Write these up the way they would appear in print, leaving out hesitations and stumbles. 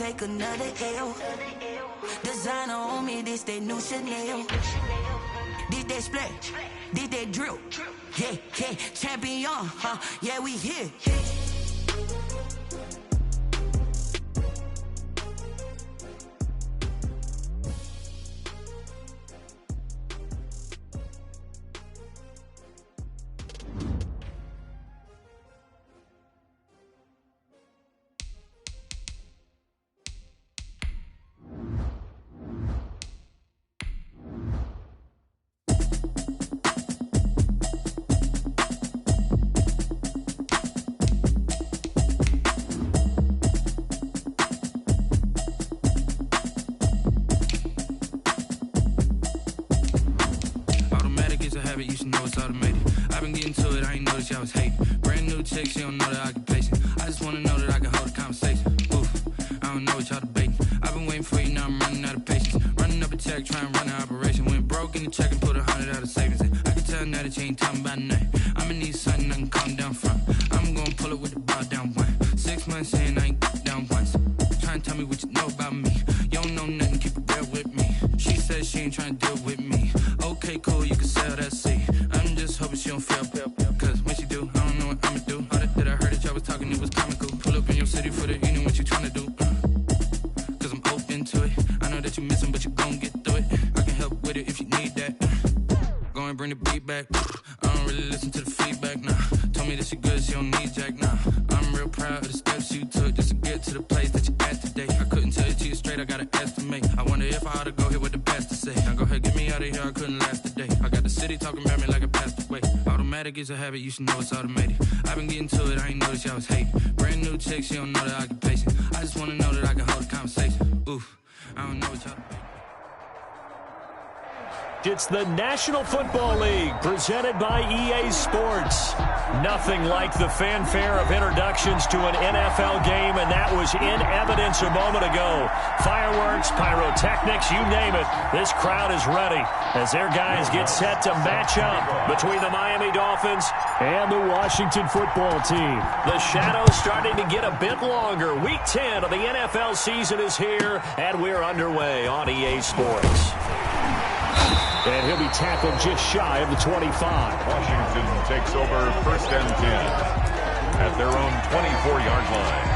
take another L. Designer on me, this that new Chanel. This that splash, this that drill. Yeah, yeah, champion, huh? Yeah, we here. You should know it's automated. I've been getting to it, I ain't noticed y'all was hating. Brand new chick, she don't know the occupation. I just wanna know that I can hold a conversation. Oof, I don't know what y'all debating. I've been waiting for you, now I'm running out of patience. Running up a check, trying to run an operation. Went broke in the check and put 100 out of savings in. I can tell now that you ain't talking about nothing. I'ma need something I can calm down from. I'm gonna pull it with the bar down one. 6 months in, I ain't down once. Trying to tell me what you know about me. You don't know nothing, keep it real with me. She says she ain't trying to deal with me. Okay, cool, you can sell that seat. I'm just hoping she don't fail, cause when she do, I don't know what I'ma do. All that I heard that y'all was talking, it was comical. Pull up in your city for the evening, what you tryna do? Cause I'm open to it. I know that you missing, but you gon' get through it. I can help with it if you need that. Go and bring the beat back. I don't really listen to the feedback, nah. Told me that she good, she don't need jack, nah. I'm real proud of the steps you took just to get to the place that you at today. I couldn't tell you to you straight, I gotta estimate. I wonder if I ought to go here with the best to say. Now go ahead, get me out of here, I couldn't last today. I got the city talking about me like I passed away. Automatic is a habit, you should know it's automated. I've been getting to it, I ain't noticed y'all was hating. Brand new chick, she don't know the occupation. I just wanna know that I can hold a conversation. Oof, I don't know what y'all debating. It's the National Football League presented by EA Sports. Nothing like the fanfare of introductions to an NFL game, and that was in evidence a moment ago. Fireworks, pyrotechnics, you name it. This crowd is ready as their guys get set to match up between the Miami Dolphins and the Washington Football Team. The shadows starting to get a bit longer. Week 10 of the NFL season is here, and we're underway on EA Sports. And he'll be tackled just shy of the 25. Washington takes over 1st and 10 at their own 24-yard line.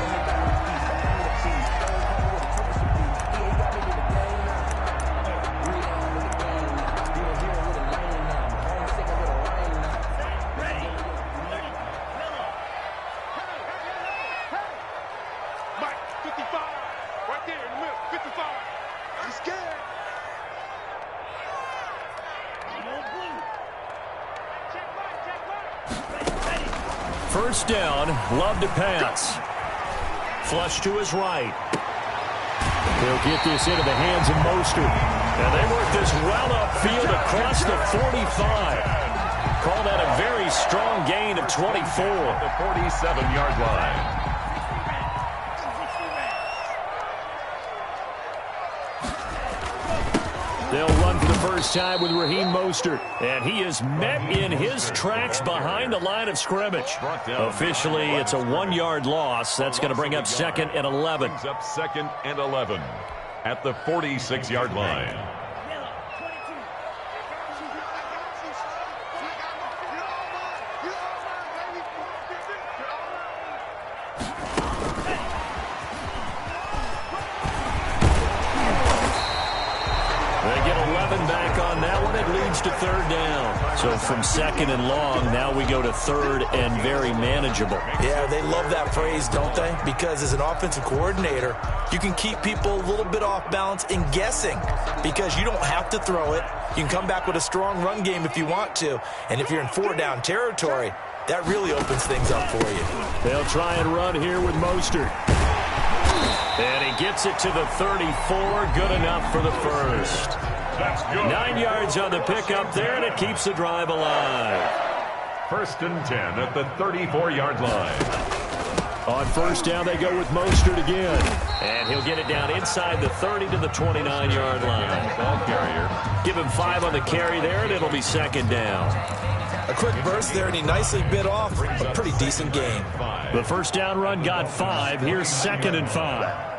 Mike, 55, right there in the middle, 55. He's scared. First down, Love to pass. Flush to his right. He'll get this into the hands of Mostert. And they work this well upfield across the 45. Call that a very strong gain of 24. The 47-yard line. They'll run for the first time with Raheem Mostert. And he is met in his tracks behind the line of scrimmage. Officially, it's a 1-yard loss. That's going to bring up 2nd and 11. Brings up 2nd and 11 at the 46-yard line. Back on that one, it leads to 3rd down. So from 2nd and long, now we go to 3rd and very manageable. Yeah, they love that phrase, don't they? Because as an offensive coordinator, you can keep people a little bit off balance and guessing because you don't have to throw it. You can come back with a strong run game if you want to. And if you're in 4-down territory, that really opens things up for you. They'll try and run here with Mostert. And he gets it to the 34. Good enough for the first. 9 yards on the pickup there, and it keeps the drive alive. 1st and 10 at the 34-yard line. On first down, they go with Mostert again. And he'll get it down inside the 30 to the 29-yard line. Ball carrier. Give him 5 on the carry there, and it'll be 2nd down. A quick burst there, and he nicely bit off a pretty decent gain. The first down run got 5. Here's 2nd and 5.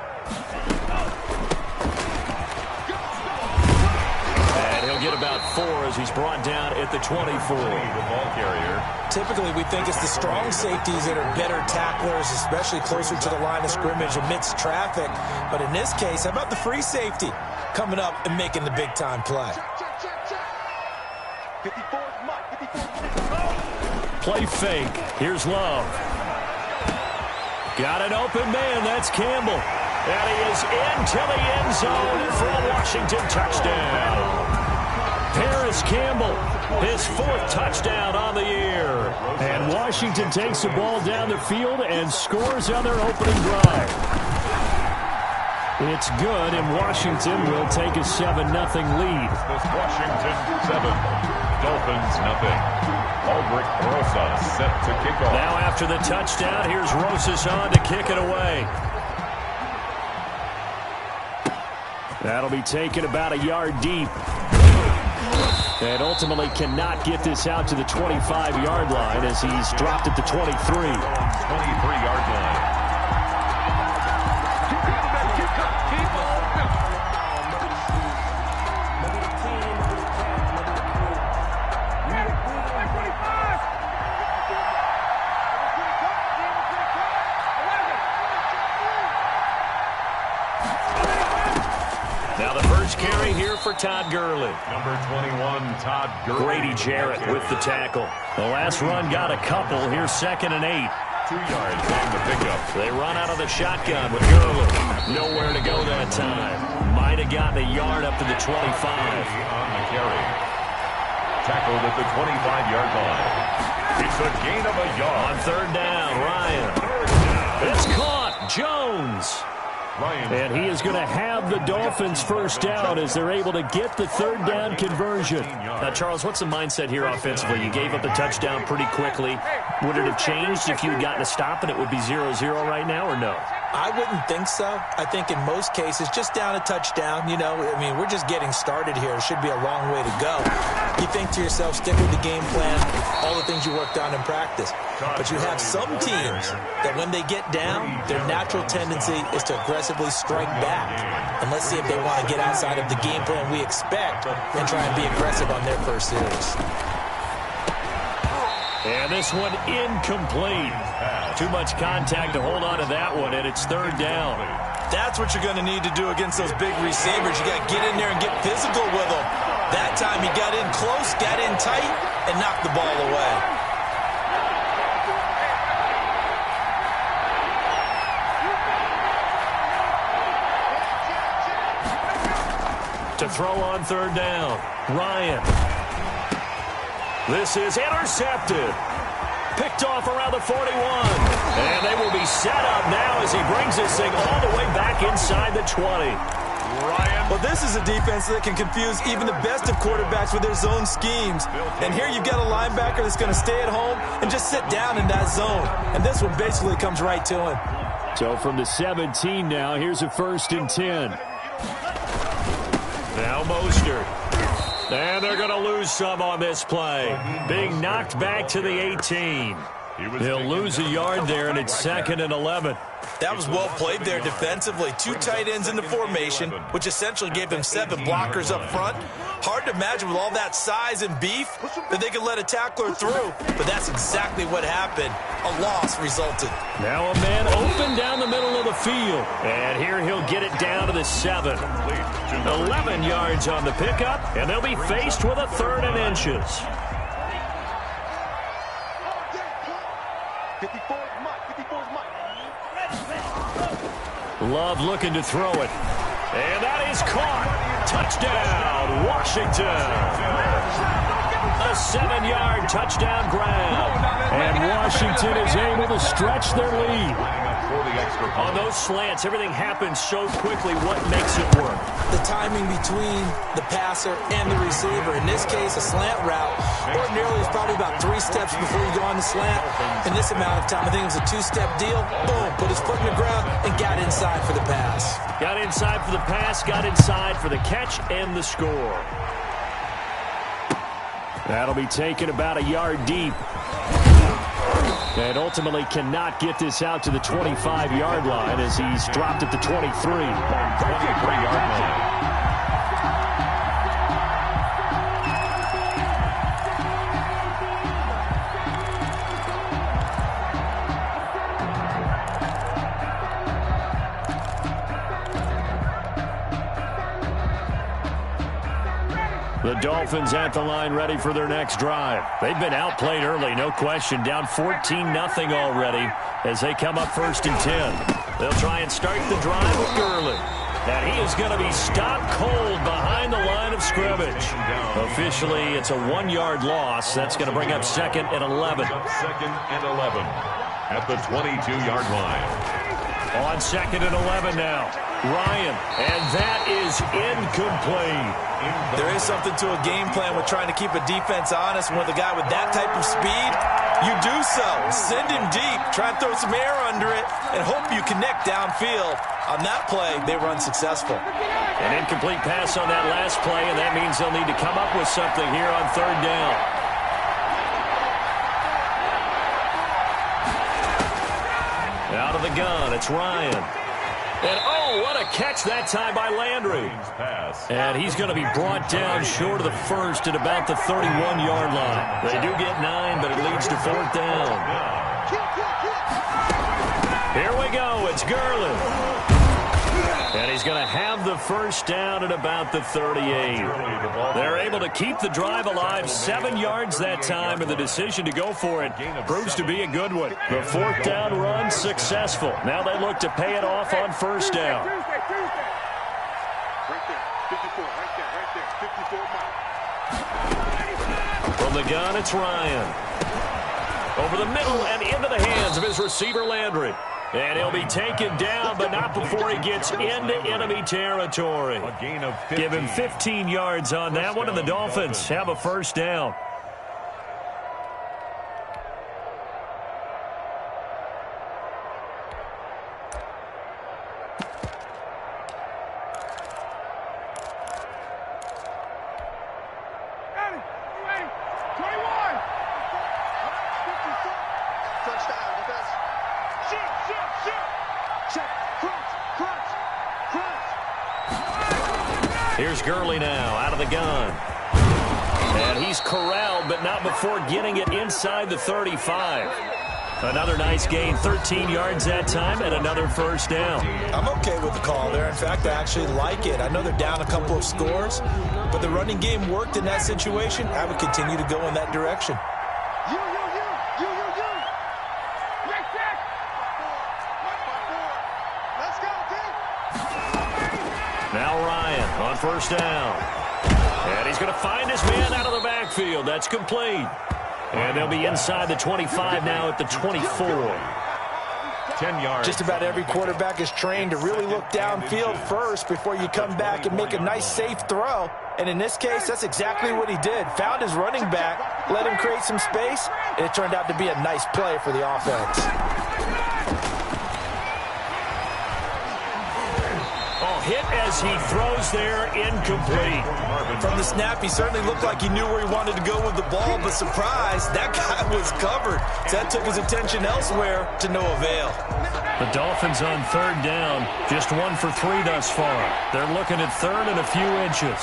get about 4 as he's brought down at the 24. The ball carrier. Typically, we think it's the strong safeties that are better tacklers, especially closer to the line of scrimmage amidst traffic. But in this case, how about the free safety coming up and making the big-time play? Play fake. Here's Love. Got an open man. That's Campbell. And he is into the end zone for a Washington touchdown. Paris Campbell, his 4th touchdown on the year. And Washington takes the ball down the field and scores on their opening drive. It's good, and Washington will take a 7-0 lead. This Washington 7, Dolphins 0. Aldrich Rosa set to kick off. Now after the touchdown, here's Rosas on to kick it away. That'll be taken about a yard deep. And ultimately cannot get this out to the 25-yard line as he's dropped at the 23. 23-yard line. Carry here for Todd Gurley. Number 21, Todd Gurley. Grady Jarrett with the tackle. The last run got a couple. Here's 2nd and 8. 2 yards on the pickup. They run out of the shotgun with Gurley. Nowhere to go that time. Might have gotten a yard up to the 25. On the carry. Tackled at the 25-yard line. It's a gain of a yard. On 3rd down, Ryan. It's caught. Jones. And he is going to have the Dolphins first down as they're able to get the 3rd down conversion. Now, Charles, what's the mindset here offensively? You gave up the touchdown pretty quickly. Would it have changed if you had gotten a stop and it would be 0-0 right now, or no? I wouldn't think so. I think in most cases, just down a touchdown, we're just getting started here. It should be a long way to go. You think to yourself, stick with the game plan, all the things you worked on in practice. But you have some teams that when they get down, their natural tendency is to aggressively strike back. And let's see if they want to get outside of the game plan we expect and try and be aggressive on their first series. And this one incomplete. Too much contact to hold on to that one, and it's 3rd down. That's what you're going to need to do against those big receivers. You got to get in there and get physical with them. That time he got in close, got in tight, and knocked the ball away. To throw on 3rd down, Ryan. This is intercepted. Picked off around the 41. And they will be set up now as he brings this thing all the way back inside the 20. Ryan. Well, this is a defense that can confuse even the best of quarterbacks with their zone schemes. And here you've got a linebacker that's going to stay at home and just sit down in that zone. And this one basically comes right to him. So from the 17 now, here's a 1st and 10. Now Mostert. And they're going to lose some on this play. Being knocked back to the 18. They'll lose a yard there, and it's 2nd and 11. That was well played there defensively. 2 tight ends in the formation, which essentially gave them 7 blockers up front. Hard to imagine with all that size and beef that they could let a tackler through. But that's exactly what happened. A loss resulted. Now a man open down the middle of the field. And here he'll get it down to the 7. 11 yards on the pickup, and they'll be faced with a 3rd and inches. Love looking to throw it. And that is caught. Touchdown, Washington. A 7-yard touchdown grab. And Washington is able to stretch their lead. On those slants, everything happens so quickly. What makes it work? The timing between the passer and the receiver. In this case, a slant route ordinarily is probably about 3 steps before you go on the slant. In this amount of time, I think it was a 2-step deal. Boom, put his foot in the ground and got inside for the pass. Got inside for the pass, got inside for the catch and the score. That'll be taken about a yard deep. And ultimately cannot get this out to the 25-yard line as he's dropped at the 23. 23-yard line. The Dolphins at the line ready for their next drive. They've been outplayed early, no question. Down 14-0 already as they come up 1st and 10. They'll try and start the drive with Gurley. And he is going to be stopped cold behind the line of scrimmage. Officially, it's a 1-yard loss. That's going to bring up 2nd and 11. 2nd and 11 at the 22-yard line. On 2nd and 11 now. Ryan, and that is incomplete. There is something to a game plan with trying to keep a defense honest. With a guy with that type of speed, you do so. Send him deep, try and throw some air under it, and hope you connect downfield. On that play, they run successful. An incomplete pass on that last play, and that means they'll need to come up with something here on 3rd down. Out of the gun, it's Ryan. And, oh, what a catch that time by Landry. And he's going to be brought down short of the 1st at about the 31-yard line. They do get 9, but it leads to 4th down. Here we go. It's Gurley. And he's going to have the 1st down at about the 38. They're able to keep the drive alive, 7 yards that time, and the decision to go for it proves to be a good one. The 4th down run successful. Now they look to pay it off on 1st down. Right there, 54, right there, 54 miles. From the gun, it's Ryan. Over the middle and into the hands of his receiver, Landry. And he'll be taken down, but not before he gets into enemy territory. A gain of 15. Give him 15 yards on that one, and the Dolphins have a 1st down. Here's Gurley now, out of the gun. And he's corralled, but not before getting it inside the 35. Another nice gain, 13 yards that time, and another 1st down. I'm okay with the call there. In fact, I actually like it. I know they're down a couple of scores, but the running game worked in that situation. I would continue to go in that direction. Now Ryan on 1st down. And he's going to find his man out of the backfield. That's complete. And they'll be inside the 25 now at the 24. 10 yards. Just about every quarterback is trained to really look downfield first before you come back and make a nice, safe throw. And in this case, that's exactly what he did. Found his running back, let him create some space, and it turned out to be a nice play for the offense. Hit as he throws there, incomplete. From the snap, he certainly looked like he knew where he wanted to go with the ball, but surprise, that guy was covered. So that took his attention elsewhere to no avail. The Dolphins on 3rd down, just 1 for 3 thus far. They're looking at 3rd and a few inches.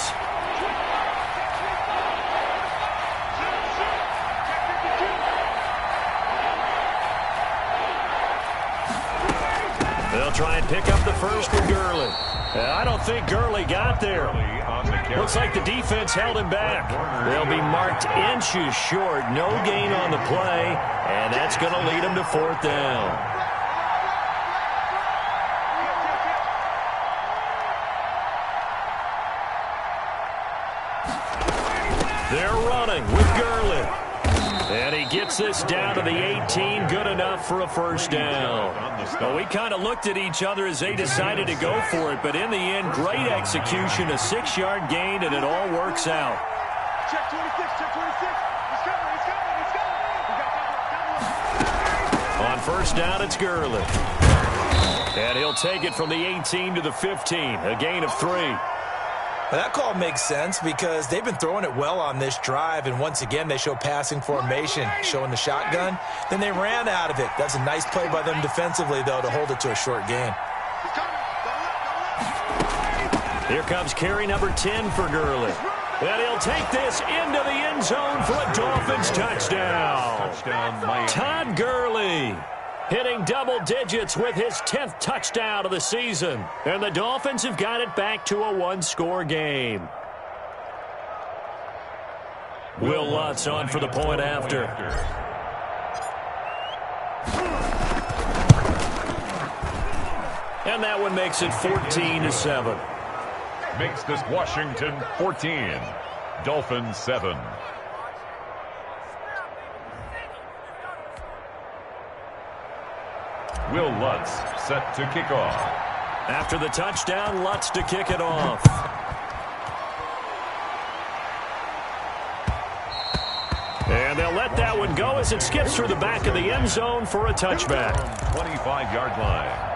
They'll try and pick up the 1st with Gurley. I don't think Gurley got there. Looks like the defense held him back. They'll be marked inches short. No gain on the play, and that's going to lead them to 4th down. They're running with Gurley. And he gets this down to the 18, good enough for a 1st down. Well, we kind of looked at each other as they decided to go for it, but in the end, great execution, a 6-yard gain, and it all works out. Check 26, check 26. On 1st down, it's Gurley. And he'll take it from the 18 to the 15, a gain of 3. Well, that call makes sense because they've been throwing it well on this drive, and once again, they show passing formation, showing the shotgun. Then they ran out of it. That's a nice play by them defensively, though, to hold it to a short gain. Here comes carry number 10 for Gurley. And he'll take this into the end zone for a Dolphins touchdown. Todd Gurley hitting double digits with his 10th touchdown of the season. And the Dolphins have got it back to a 1-score game. Will Lutz on for the point after. And that one makes it 14-7. Makes this Washington 14, Dolphins 7. Will Lutz set to kick off. After the touchdown, Lutz to kick it off. And they'll let that one go as it skips through the back of the end zone for a touchback. 25-yard line.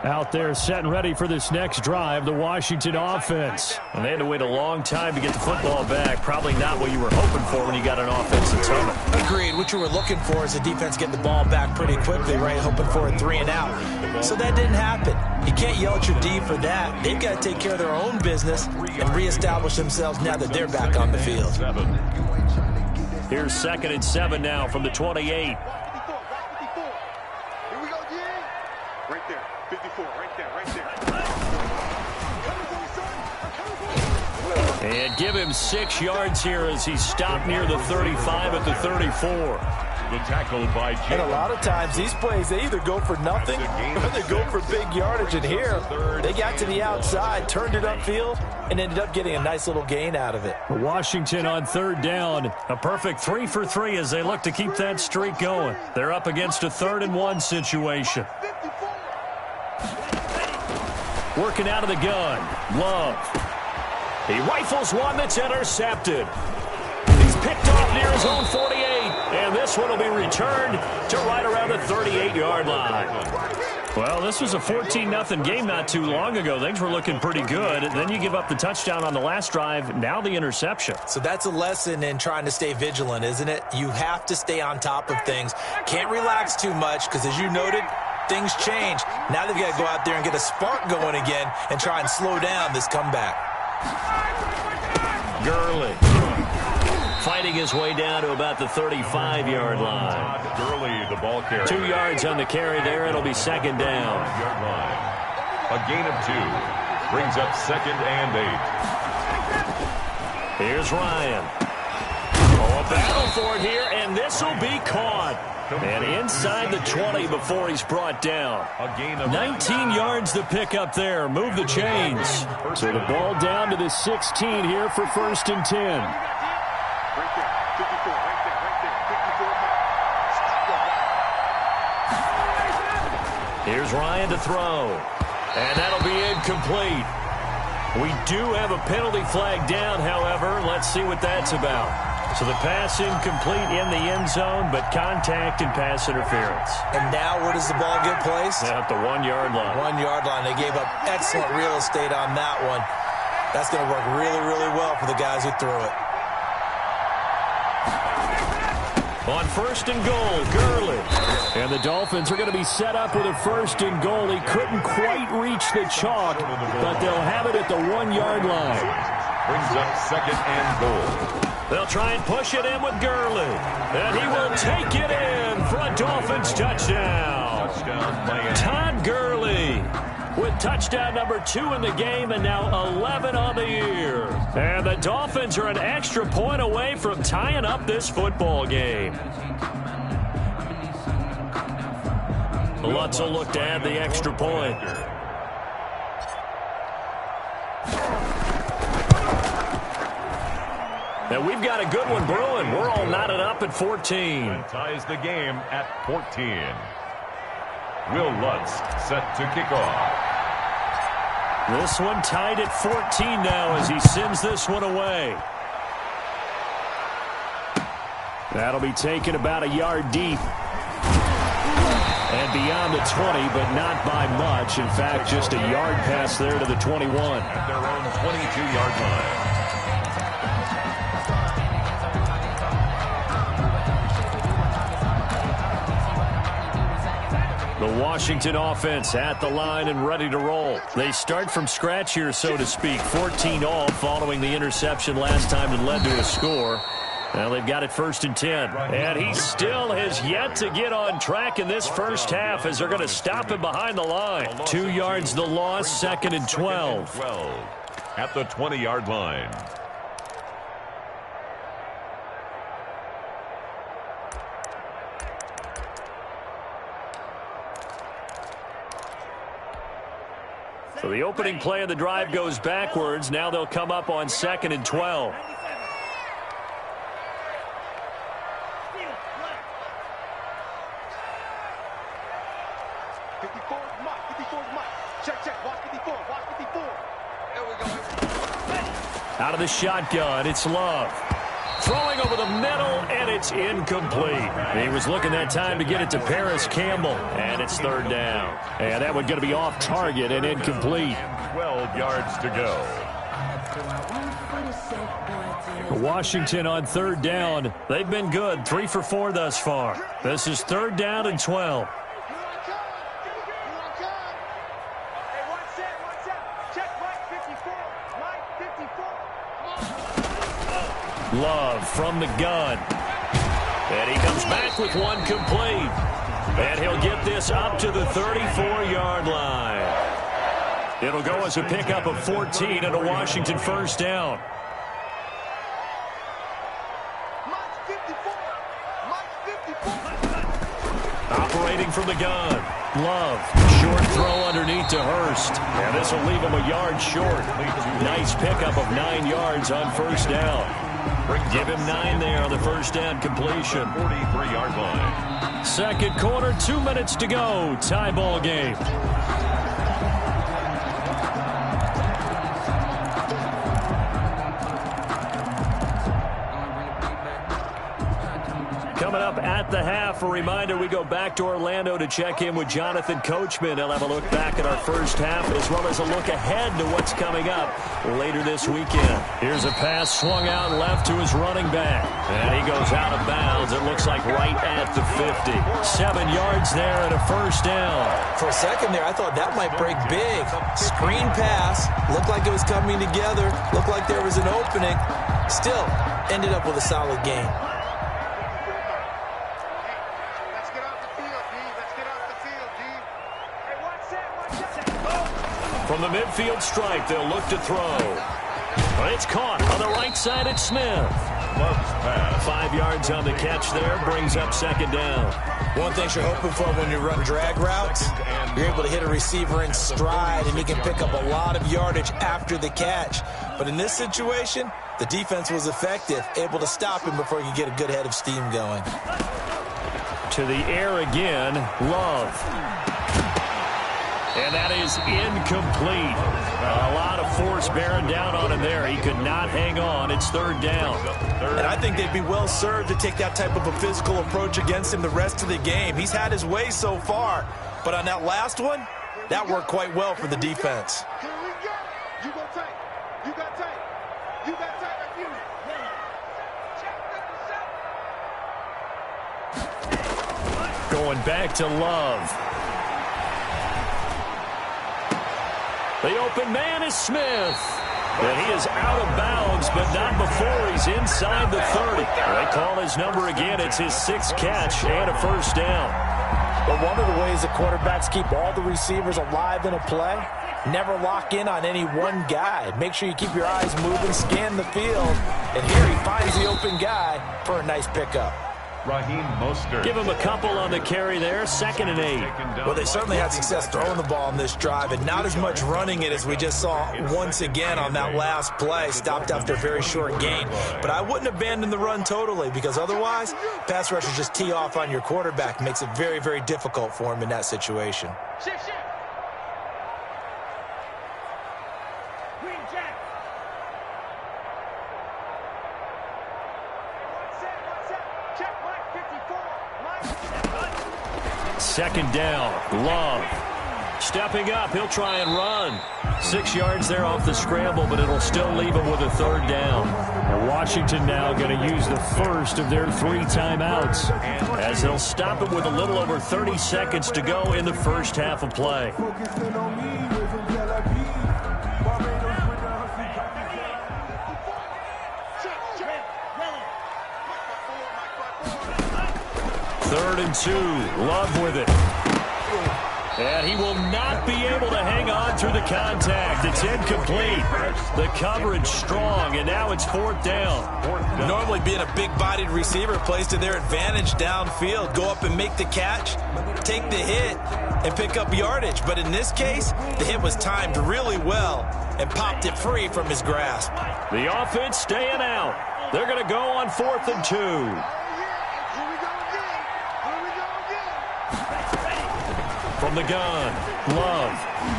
Out there set and ready for this next drive, the Washington offense. And they had to wait a long time to get the football back. Probably not what you were hoping for when you got an offense that's humming. Agreed. What you were looking for is the defense getting the ball back pretty quickly, right? Hoping for a 3-and-out. So that didn't happen. You can't yell at your D for that. They've got to take care of their own business and reestablish themselves now that they're back on the field. Here's 2nd and 7 now from the 28. Here we go, yeah. Right there. 54, right there, right there. And give him 6 yards here as he stopped near the 35 at the 34. The tackle by Jim. And a lot of times these plays, they either go for nothing or they go for big yardage. And here, they got to the outside, turned it upfield, and ended up getting a nice little gain out of it. Washington on 3rd down. A perfect 3 for 3 as they look to keep that streak going. They're up against a 3rd and 1 situation. Working out of the gun. Love. He rifles one that's intercepted. He's picked off near his own 48. And this one will be returned to right around the 38-yard line. Well, this was a 14-0 game not too long ago. Things were looking pretty good. Then you give up the touchdown on the last drive. Now the interception. So that's a lesson in trying to stay vigilant, isn't it? You have to stay on top of things. Can't relax too much because, as you noted, things change. Now they've got to go out there and get a spark going again and try and slow down this comeback. Gurley fighting his way down to about the 35-yard line. Gurley, the ball carrier. 2 yards on the carry there. It'll be 2nd down. Yard line. A gain of 2 brings up 2nd and 8. Here's Ryan. Oh, a battle for it here, and this will be caught. And inside the 20 before he's brought down. 19 yards to pick up there. Move the chains. So the ball down to the 16 here for 1st and 10. Right there. 54, right there, right there. 54. Here's Ryan to throw. And that'll be incomplete. We do have a penalty flag down, however. Let's see what that's about. So the pass incomplete in the end zone, but contact and pass interference. And now where does the ball get placed? At the 1-yard line. 1-yard line. They gave up excellent real estate on that one. That's going to work really, really well for the guys who threw it. On 1st and goal, Gurley. And the Dolphins are going to be set up with a 1st and goal. He couldn't quite reach the chalk, but they'll have it at the 1-yard line. Brings up 2nd and goal. They'll try and push it in with Gurley. And he will take it in for a Dolphins touchdown. Todd Gurley with touchdown number 2 in the game and now 11 on the year. And the Dolphins are an extra point away from tying up this football game. Lutz will look to add the extra point. And we've got a good one brewing. We're all knotted up at 14. Ties the game at 14. Will Lutz set to kick off. This one tied at 14 now as he sends this one away. That'll be taken about a yard deep. And beyond the 20, but not by much. In fact, just a yard pass there to the 21. At their own 22-yard line. The Washington offense at the line and ready to roll. They start from scratch here, so to speak. 14 all following the interception last time that led to a score. Well, they've got it 1st and 10. And he still has yet to get on track in this first half as they're going to stop him behind the line. 2 yards the loss, 2nd and 12. At the 20-yard line. So the opening play of the drive goes backwards. Now they'll come up on 2nd and 12. Out of the shotgun, it's Love. Throwing over the middle, and it's incomplete. He was looking that time to get it to Paris Campbell, and it's 3rd down. And that one going to be off target and incomplete. 12 yards to go. Washington on 3rd down. They've been good, 3 for 4 thus far. This is 3rd down and 12. Love from the gun. And he comes back with one complete. And he'll get this up to the 34-yard line. It'll go as a pickup of 14 and a Washington 1st down. Operating from the gun. Love. Short throw underneath to Hurst. And this will leave him a yard short. Nice pickup of 9 yards on 1st down. Give him 9 there on the 1st down completion. 43-yard line. 2nd quarter, 2 minutes to go. Tie ball game. Coming up at the half, a reminder, we go back to Orlando to check in with Jonathan Coachman. He'll have a look back at our first half as well as a look ahead to what's coming up later this weekend. Here's a pass swung out left to his running back. And he goes out of bounds. It looks like right at the 50. 7 yards there and a 1st down. For a second there, I thought that might break big. Screen pass. Looked like it was coming together. Looked like there was an opening. Still, ended up with a solid game. From the midfield stripe, they'll look to throw. But it's caught on the right side at Smith. 5 yards on the catch there, brings up 2nd down. One thing you're hoping for when you run drag routes, you're able to hit a receiver in stride, and he can pick up a lot of yardage after the catch. But in this situation, the defense was effective, able to stop him before he could get a good head of steam going. To the air again, Love. And that is incomplete. A lot of force bearing down on him there. He could not hang on. It's 3rd down. And I think they'd be well served to take that type of a physical approach against him the rest of the game. He's had his way so far. But on that last one, that worked quite well for the defense. You go tight. You got tight. You got tight like you. Going back to Love. The open man is Smith. And he is out of bounds, but not before he's inside the 30. They call his number again. It's his 6th catch and a 1st down. But one of the ways the quarterbacks keep all the receivers alive in a play, never lock in on any one guy. Make sure you keep your eyes moving, scan the field. And here he finds the open guy for a nice pickup. Raheem Mostert. Give him a couple on the carry there, 2nd and 8. Well, they certainly had success throwing the ball on this drive, and not as much running it as we just saw once again on that last play. Stopped after a very short gain. But I wouldn't abandon the run totally, because otherwise, pass rushers just tee off on your quarterback. Makes it very, very difficult for him in that situation. Shift. Second down, Love. Stepping up, he'll try and run. 6 yards there off the scramble, but it'll still leave him with a 3rd down. Washington now going to use the first of their 3 timeouts, as they'll stop him with a little over 30 seconds to go in the first half of play. 3rd and 2. Love with it. And he will not be able to hang on through the contact. It's incomplete. The coverage strong, and now it's 4th down. Normally being a big-bodied receiver plays to their advantage downfield. Go up and make the catch, take the hit, and pick up yardage. But in this case, the hit was timed really well and popped it free from his grasp. The offense staying out. They're going to go on 4th and 2. From the gun, Love,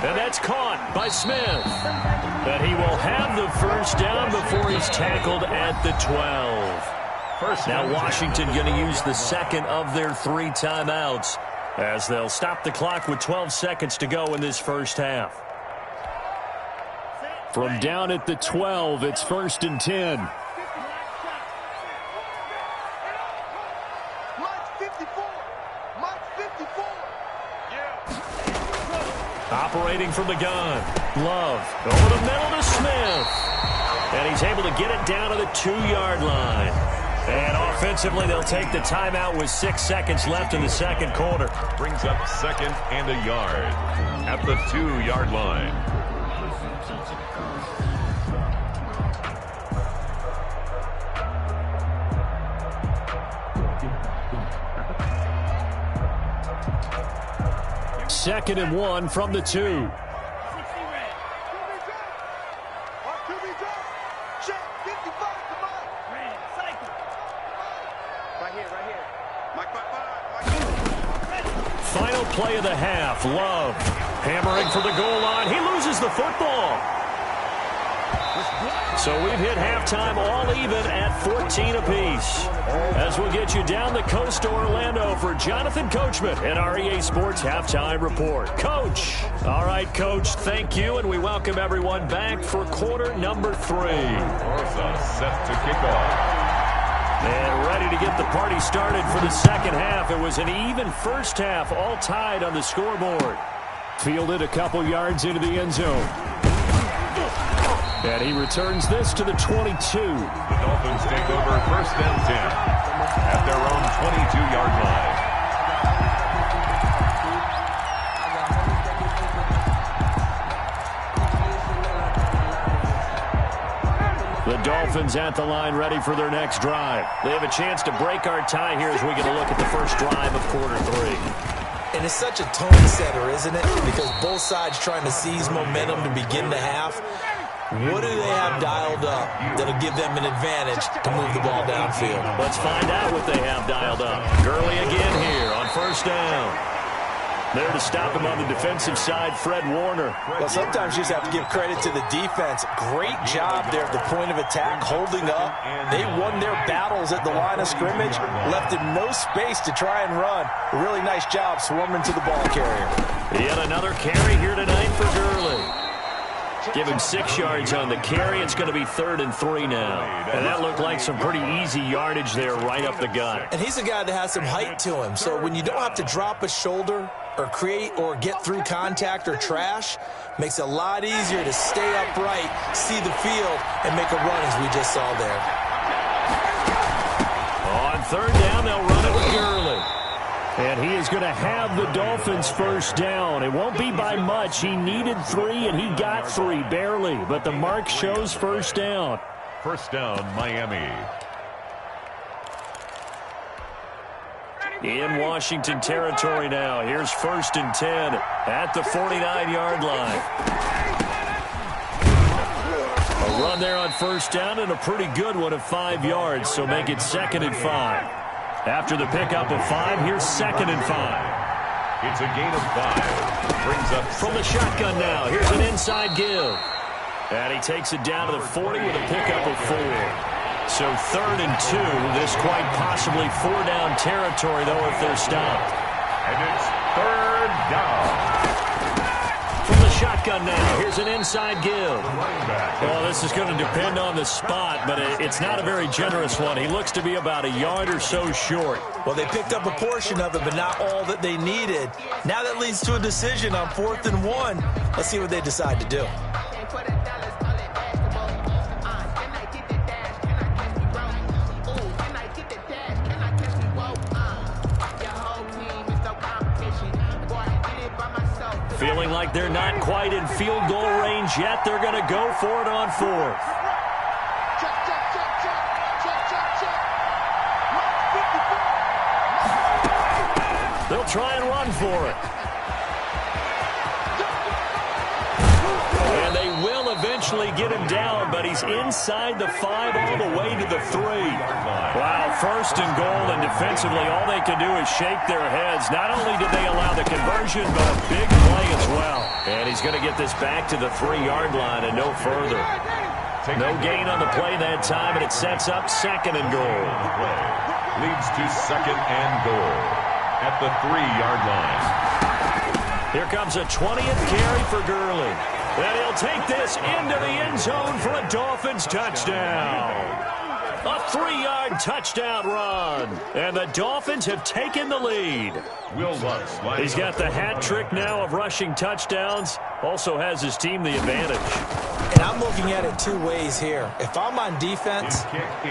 and that's caught by Smith. And he will have the first down before he's tackled at the 12. Now Washington going to use the second of their 3 timeouts as they'll stop the clock with 12 seconds to go in this first half. From down at the 12, it's 1st and 10. Operating from the gun. Love. Over the middle to Smith. And he's able to get it down to the 2-yard line. And offensively, they'll take the timeout with 6 seconds left in the second quarter. Brings up 2nd and a yard at the 2-yard line. Second and 1 from the 2. Final play of the half. Love hammering for the goal line. He loses the football. So we've hit halftime all even at 14 apiece. As we'll get you down the coast to Orlando for Jonathan Coachman and our EA Sports Halftime Report. Coach. All right, Coach, thank you, and we welcome everyone back for quarter number 3. Orsa set to kick off. And ready to get the party started for the second half. It was an even first half, all tied on the scoreboard. Fielded a couple yards into the end zone. And he returns this to the 22. The Dolphins take over 1st and 10 at their own 22-yard line. The Dolphins at the line ready for their next drive. They have a chance to break our tie here as we get a look at the first drive of quarter 3. And it's such a tone setter, isn't it? Because both sides trying to seize momentum to begin the half. What do they have dialed up that'll give them an advantage to move the ball downfield? Let's find out what they have dialed up. Gurley again here on 1st down. There to stop him on the defensive side, Fred Warner. Well, sometimes you just have to give credit to the defense. Great job there at the point of attack, holding up. They won their battles at the line of scrimmage, left them no space to try and run. A really nice job swarming to the ball carrier. Yet another carry here tonight for Gurley. Give him 6 yards on the carry. It's going to be 3rd and 3 now. And that looked like some pretty easy yardage there right up the gut. And he's a guy that has some height to him. So when you don't have to drop a shoulder or create or get through contact or trash, makes it a lot easier to stay upright, see the field, and make a run as we just saw there. On 3rd down, they'll run it with Gurley. And he is going to have the Dolphins first down. It won't be by much. He needed 3, and he got 3, barely. But the mark shows first down. First down, Miami. In Washington territory now. Here's 1st and 10 at the 49-yard line. A run there on 1st down and a pretty good one of 5 yards, so make it 2nd and 5. After the pickup of 5, here's 2nd and 5. It's a gain of 5. Brings up from the shotgun now. Here's an inside give. And he takes it down to the 40 with a pickup of 4. So 3rd and 2. This quite possibly 4-down territory, though, if they're stopped. And it's 3rd down. From the shotgun now. Here's an inside give. Well, this is going to depend on the spot, but it's not a very generous one. He looks to be about a yard or so short. Well, they picked up a portion of it, but not all that they needed. Now that leads to a decision on 4th and 1. Let's see what they decide to do. Feeling like they're not quite in field goal range yet. They're going to go for it on 4th. They'll try and run for it. And they will eventually get him down, but he's inside the 5 all the way to the 3. Wow, 1st and goal, and defensively all they can do is shake their heads. Not only did they allow the conversion, but a big play as well. And he's going to get this back to the 3-yard line and no further. No gain on the play that time, and it sets up 2nd and goal. Leads to 2nd and goal at the 3-yard line. Here comes a 20th carry for Gurley. And he'll take this into the end zone for a Dolphins touchdown. A 3-yard touchdown run. And the Dolphins have taken the lead. He's got the hat trick now of rushing touchdowns. Also has his team the advantage. And I'm looking at it 2 ways here. If I'm on defense,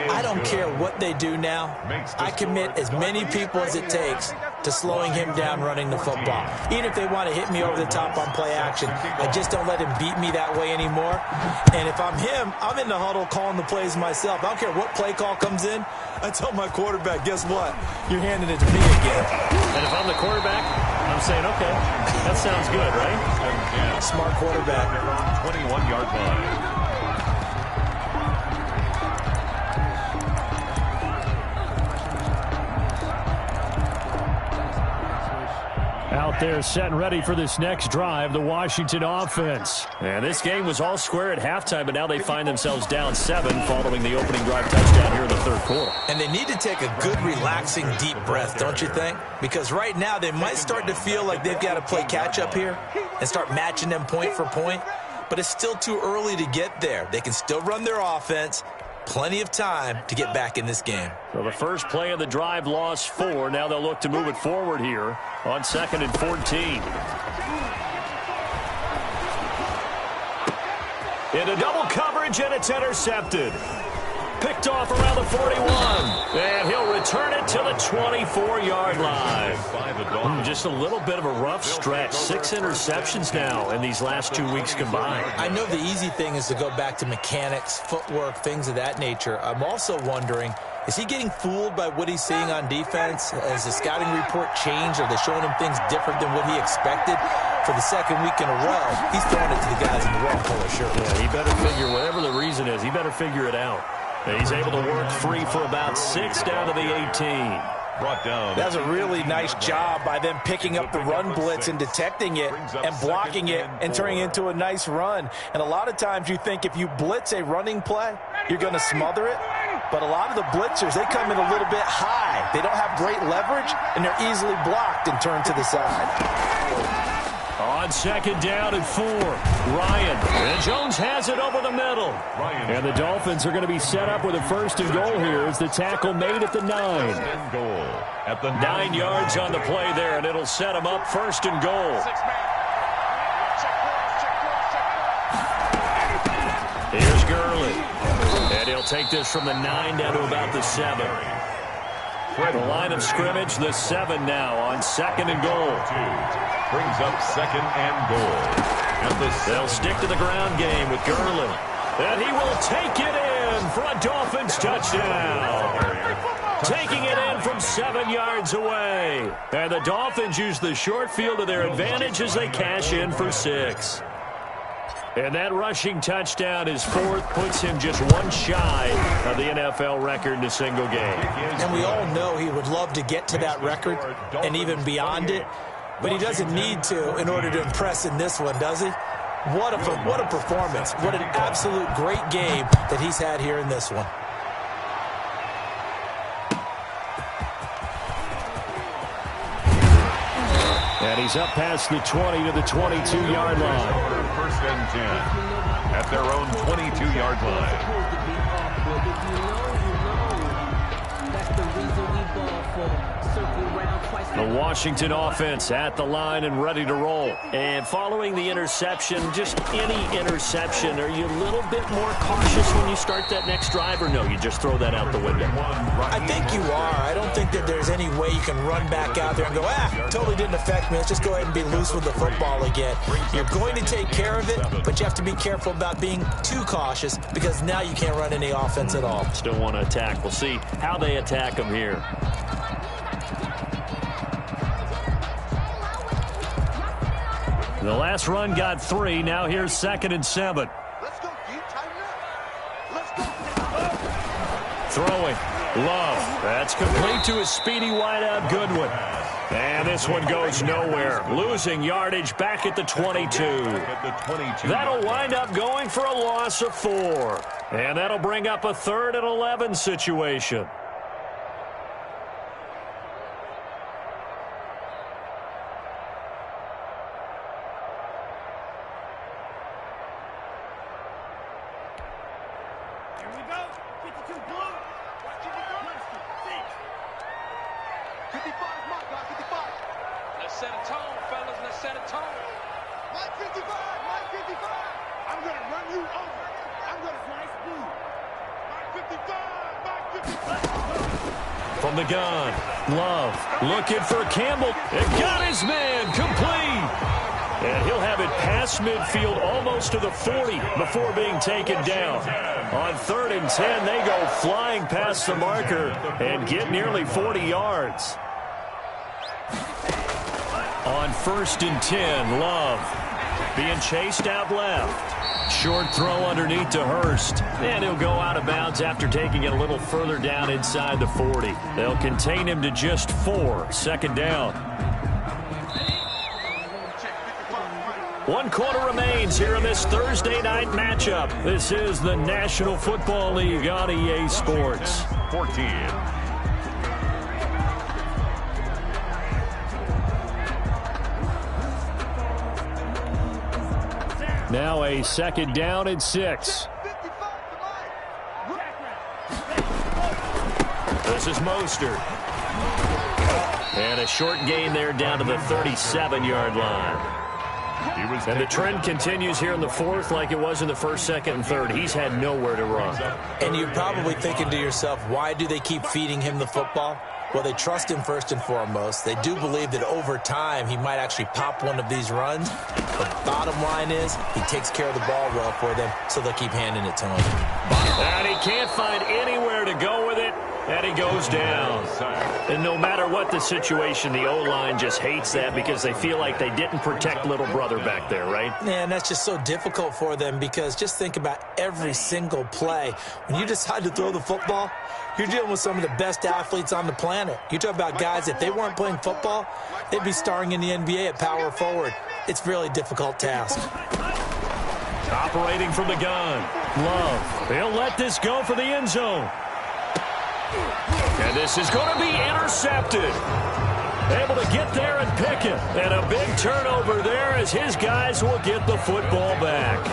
I don't care what they do now. I commit as many people as it takes to slowing him down running the football. Even if they want to hit me over the top on play action, I just don't let him beat me that way anymore. And if I'm him, I'm in the huddle calling the plays myself. I don't care what play call comes in. I tell my quarterback, guess what? You're handing it to me again. And if I'm the quarterback, I'm saying, okay, that sounds good, right? Smart quarterback. 21-yard line. Out there set and ready for this next drive, the Washington offense. And this game was all square at halftime, but now they find themselves down 7 following the opening drive touchdown here in the 3rd quarter. And they need to take a good, relaxing, deep breath, don't you think? Because right now they might start to feel like they've got to play catch-up here and start matching them point for point. But it's still too early to get there. They can still run their offense. Plenty of time to get back in this game. So the first play of the drive lost 4. Now they'll look to move it forward here on 2nd and 14. Into double coverage, and it's intercepted. Picked off around the 41. And he'll return it to the 24-yard line. Just a little bit of a rough stretch. 6 interceptions now in these last 2 weeks combined. I know the easy thing is to go back to mechanics, footwork, things of that nature. I'm also wondering, is he getting fooled by what he's seeing on defense? Has the scouting report changed? Are they showing him things different than what he expected? For the 2nd week in a row, he's throwing it to the guys in the wrong color shirt. Yeah, he better figure, whatever the reason is, he better figure it out. He's able to work free for about 6 down to the 18. Brought down. That's a really nice job by them picking up the run blitz and detecting it and blocking it and turning it into a nice run. And a lot of times you think if you blitz a running play, you're going to smother it. But a lot of the blitzers, they come in a little bit high. They don't have great leverage, and they're easily blocked and turned to the side. On 2nd down and 4, Ryan. And Jones has it over the middle. And the Dolphins are going to be set up with a 1st and goal here as the tackle made at the 9. 9 yards on the play there, and it'll set them up 1st and goal. Here's Gurley. And he'll take this from the 9 down to about the 7. The line of scrimmage, the 7 now on 2nd and goal. Brings up 2nd and goal. They'll stick to the ground game with Gurley. And he will take it in for a Dolphins touchdown. Taking it in from 7 yards away. And the Dolphins use the short field to their advantage as they cash in for 6. And that rushing touchdown, his 4th, puts him just 1 shy of the NFL record in a single game. And we all know he would love to get to that record and even beyond it. But he doesn't need to in order to impress in this one, does he? What a performance. What an absolute great game that he's had here in this one. And he's up past the 20 to the 22-yard line. 1st and 10 at their own 22-yard line. The Washington offense at the line and ready to roll. And following the interception, just any interception, are you a little bit more cautious when you start that next drive, or no, you just throw that out the window? I think you are. I don't think that there's any way you can run back out there and go, totally didn't affect me. Let's just go ahead and be loose with the football again. You're going to take care of it, but you have to be careful about being too cautious because now you can't run any offense at all. Still want to attack. We'll see how they attack them here. The last run got 3. Now here's 2nd and 7. Let's go, deep, tighten up. Let's go. Throwing. Love. That's complete to his speedy wideout Goodwin. And this one goes nowhere. Losing yardage back at the 22. That'll wind up going for a loss of 4. And that'll bring up a 3rd and 11 situation. From the gun, Love looking for Campbell. And got his man complete. And he'll have it past midfield almost to the 40 before being taken down. On 3rd and 10, they go flying past the marker and get nearly 40 yards. On 1st and 10, Love being chased out left. Short throw underneath to Hurst. And he'll go out of bounds after taking it a little further down inside the 40. They'll contain him to just 4. 2nd down. 1 quarter remains here in this Thursday night matchup. This is the National Football League on EA Sports. 14. Now a 2nd down and 6. This is Mostert. And a short gain there down to the 37-yard line. And the trend continues here in the 4th like it was in the 1st, 2nd, and 3rd. He's had nowhere to run. And you're probably thinking to yourself, why do they keep feeding him the football? Well, they trust him first and foremost. They do believe that over time he might actually pop one of these runs. The bottom line is he takes care of the ball well for them, so they'll keep handing it to him. And he can't find anywhere to go with it, and he goes down. And no matter what the situation, the O-line just hates that because they feel like they didn't protect little brother back there, right? Yeah, and that's just so difficult for them because just think about every single play. When you decide to throw the football, you're dealing with some of the best athletes on the planet. You talk about guys, if they weren't playing football, they'd be starring in the NBA at power forward. It's a really difficult task. Operating from the gun. Love. They'll let this go for the end zone. And this is going to be intercepted. Able to get there and pick it. And a big turnover there as his guys will get the football back.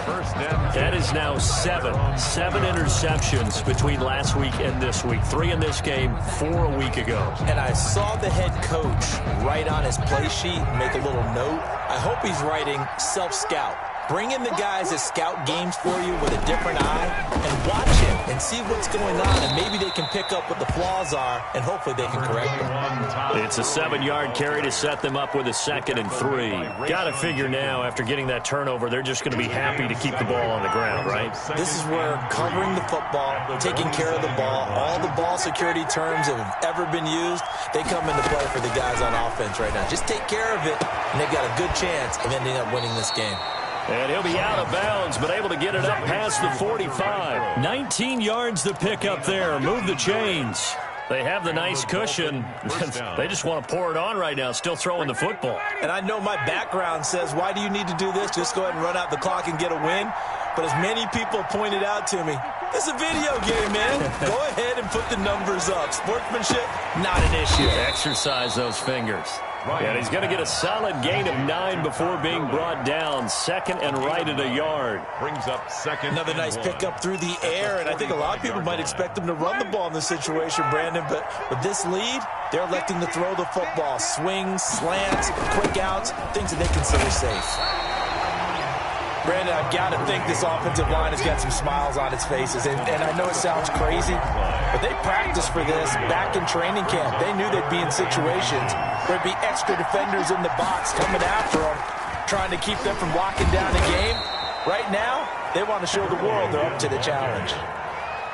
That is now 7 interceptions between last week and this week. 3 in this game, 4 a week ago. And I saw the head coach write on his play sheet, make a little note. I hope he's writing self-scout. Bring in the guys that scout games for you with a different eye and watch him and see what's going on. And maybe they can pick up what the flaws are, and hopefully they can correct them. It's a 7-yard carry to set them up with a 2nd and 3. Got to figure now, after getting that turnover, they're just going to be happy to keep the ball on the ground, right? This is where covering the football, taking care of the ball, all the ball security terms that have ever been used, they come into play for the guys on offense right now. Just take care of it, and they've got a good chance of ending up winning this game. And he'll be out of bounds, but able to get it up past the 45. 19 yards to pick up there. Move the chains. They have the nice cushion. They just want to pour it on right now, still throwing the football. And I know my background says, why do you need to do this? Just go ahead and run out the clock and get a win. But as many people pointed out to me, this is a video game, man. Go ahead and put the numbers up. Sportsmanship, not an issue. Exercise those fingers. And he's going to get a solid gain of 9 before being brought down. Second and right at a yard. Brings up second. Another nice pickup through the air, and I think a lot of people might expect him to run the ball in this situation, Brandon, but with this lead, they're electing to throw the football. Swings, slants, quick outs, things that they consider safe. Brandon, I've got to think this offensive line has got some smiles on its faces, and I know it sounds crazy, but they practiced for this back in training camp. They knew they'd be in situations where there'd be extra defenders in the box coming after them, trying to keep them from locking down the game. Right now, they want to show the world they're up to the challenge.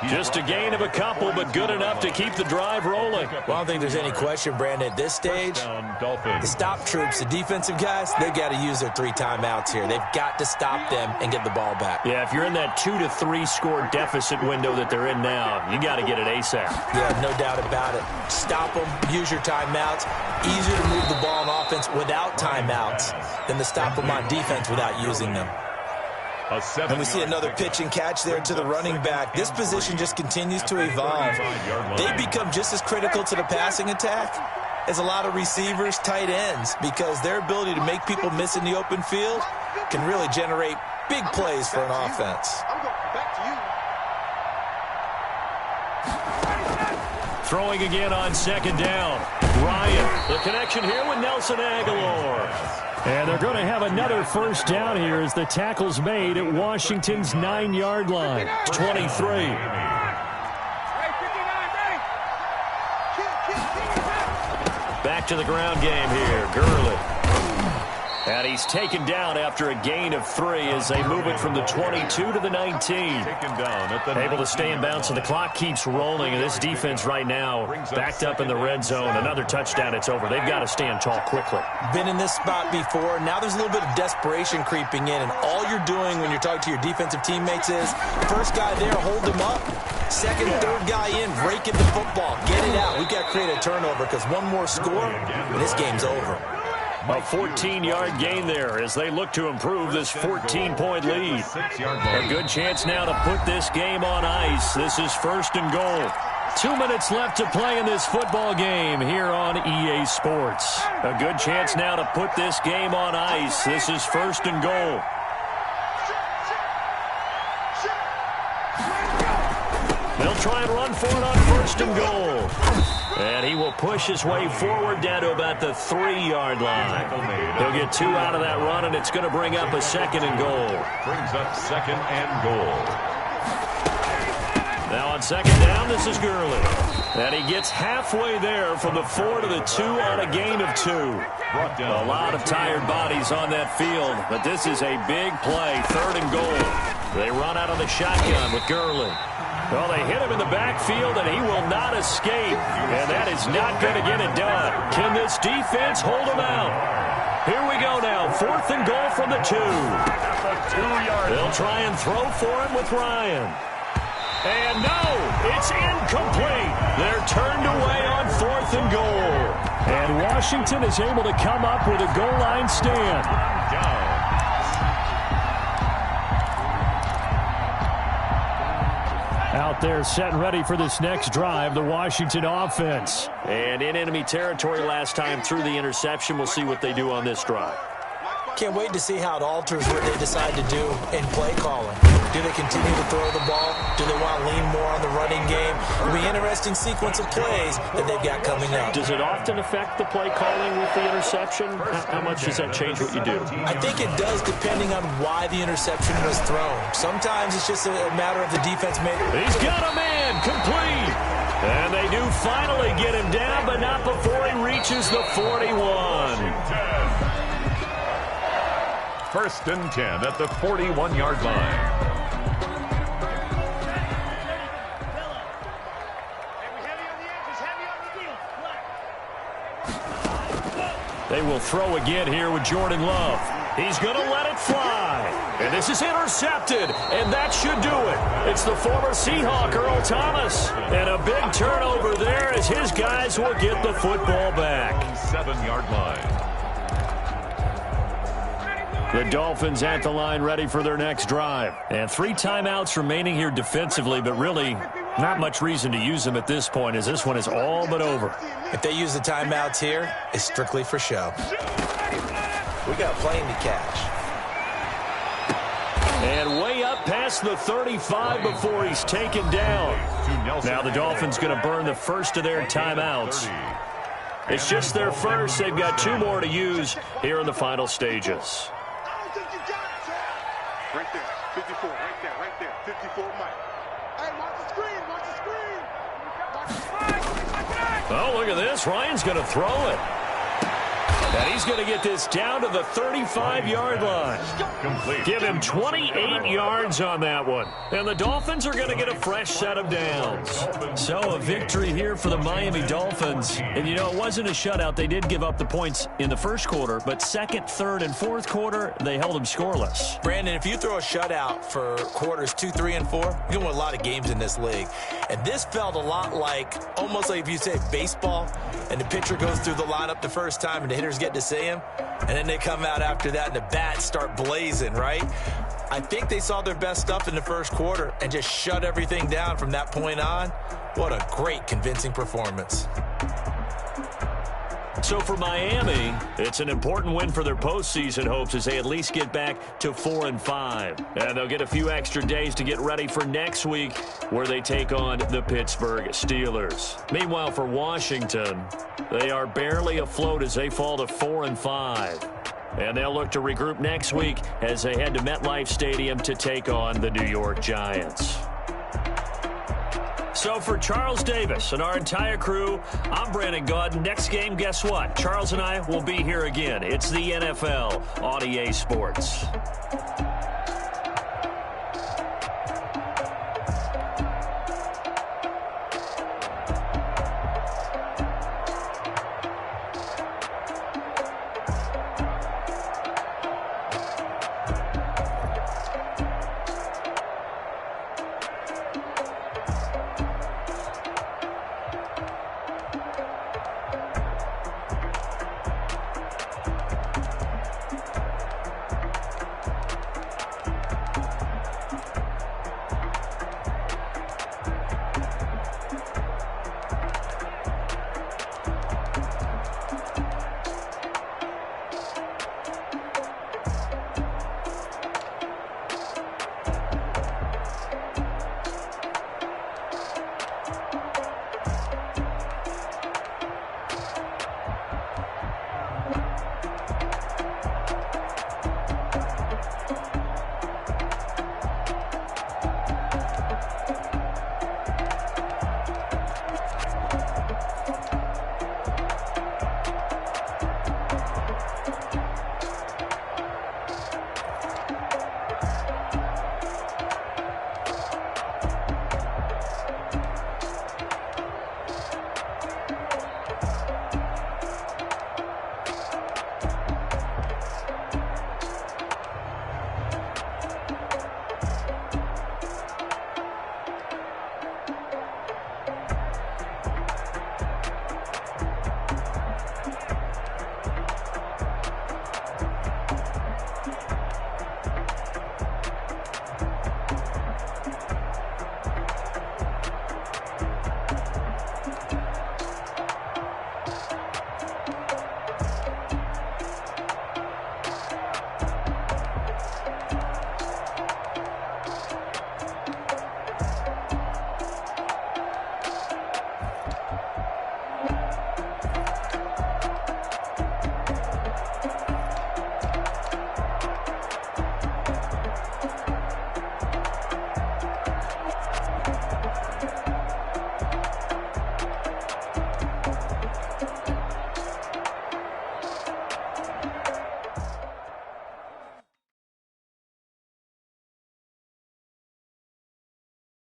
Just a gain of a couple, but good enough to keep the drive rolling. Well, I don't think there's any question, Brandon, at this stage, the stop troops, the defensive guys, they've got to use their 3 timeouts here. They've got to stop them and get the ball back. Yeah, if you're in that 2 to 3 score deficit window that they're in now, you got to get it ASAP. Yeah, no doubt about it. Stop them, use your timeouts. Easier to move the ball on offense without timeouts than to stop them on defense without using them. And we see another pitch and catch there to the running back. This position just continues to evolve. They become just as critical to the passing attack as a lot of receivers, tight ends, because their ability to make people miss in the open field can really generate big plays for an offense. Throwing again on second down. Ryan, the connection here with Nelson Aguilar. And they're going to have another first down here as the tackle's made at Washington's 9-yard line. 23. Back to the ground game here. Gurley. And he's taken down after a gain of 3 as they move it from the 22 to the 19. Able to stay in bounds, and the clock keeps rolling. And this defense right now backed up in the red zone. Another touchdown, it's over. They've got to stand tall quickly. Been in this spot before. Now there's a little bit of desperation creeping in. And all you're doing when you're talking to your defensive teammates is, first guy there, hold him up. Second, third guy in, break it the football. Get it out. We've got to create a turnover because one more score, and this game's over. A 14-yard gain there as they look to improve this 14-point lead. A good chance now to put this game on ice. This is first and goal. 2 minutes left to play in this football game here on EA Sports. A good chance now to put this game on ice. This is first and goal. They'll try and run for it on first and goal. And he will push his way forward down to about the 3-yard line. He'll get 2 out of that run, and it's going to bring up a second and goal. Brings up second and goal. Now on second down, this is Gurley. And he gets halfway there from the 4 to the 2 on a gain of 2. A lot of tired bodies on that field, but this is a big play, third and goal. They run out of the shotgun with Gurley. Well, they hit him in the backfield, and he will not escape. And that is not going to get it done. Can this defense hold him out? Here we go now. Fourth and goal from the 2. They'll try and throw for him with Ryan. And no, it's incomplete. They're turned away on fourth and goal. And Washington is able to come up with a goal line stand. Out there set and ready for this next drive, the Washington offense. And in enemy territory last time through the interception. We'll see what they do on this drive. Can't wait to see how it alters what they decide to do in play calling. Do they continue to throw the ball? Do they want to lean more on the running game? It'll be an interesting sequence of plays that they've got coming up. Does it often affect the play calling with the interception? How much does that change what you do? I think it does, depending on why the interception was thrown. Sometimes it's just a matter of the defense made it. He's got a man, complete. And they do finally get him down, but not before he reaches the 41. First and 10 at the 41-yard line. They will throw again here with Jordan Love. He's going to let it fly. And this is intercepted, and that should do it. It's the former Seahawk, Earl Thomas. And a big turnover there as his guys will get the football back. 7-yard line. The Dolphins at the line ready for their next drive. And 3 timeouts remaining here defensively, but really Not much reason to use them at this point, as this one is all but over. If they use the timeouts here, it's strictly for show. We got a plane to catch. And way up past the 35 before he's taken down. Now the Dolphins going to burn the first of their timeouts. It's just their first. They've got 2 more to use here in the final stages. Right there, 54, right there, 54, Mike. Hey, watch the screen, watch the screen. Watch the screen. Oh, look at this. Ryan's going to throw it. And he's going to get this down to the 35-yard line. Complete. Give him 28 yards on that one. And the Dolphins are going to get a fresh set of downs. So a victory here for the Miami Dolphins. And, you know, it wasn't a shutout. They did give up the points in the first quarter. But second, third, and fourth quarter, they held them scoreless. Brandon, if you throw a shutout for quarters 2, 3, and 4, you're going to win a lot of games in this league. And this felt a lot like, almost like if you say baseball, and the pitcher goes through the lineup the first time and the hitters get to see him, and then they come out after that and the bats start blazing, right? I think they saw their best stuff in the first quarter and just shut everything down from that point on. What a great, convincing performance. So for Miami, it's an important win for their postseason hopes as they at least get back to 4-5. And they'll get a few extra days to get ready for next week where they take on the Pittsburgh Steelers. Meanwhile, for Washington, they are barely afloat as they fall to 4-5. And they'll look to regroup next week as they head to MetLife Stadium to take on the New York Giants. So for Charles Davis and our entire crew, I'm Brandon Gaudin. Next game, guess what? Charles and I will be here again. It's the NFL on EA Sports.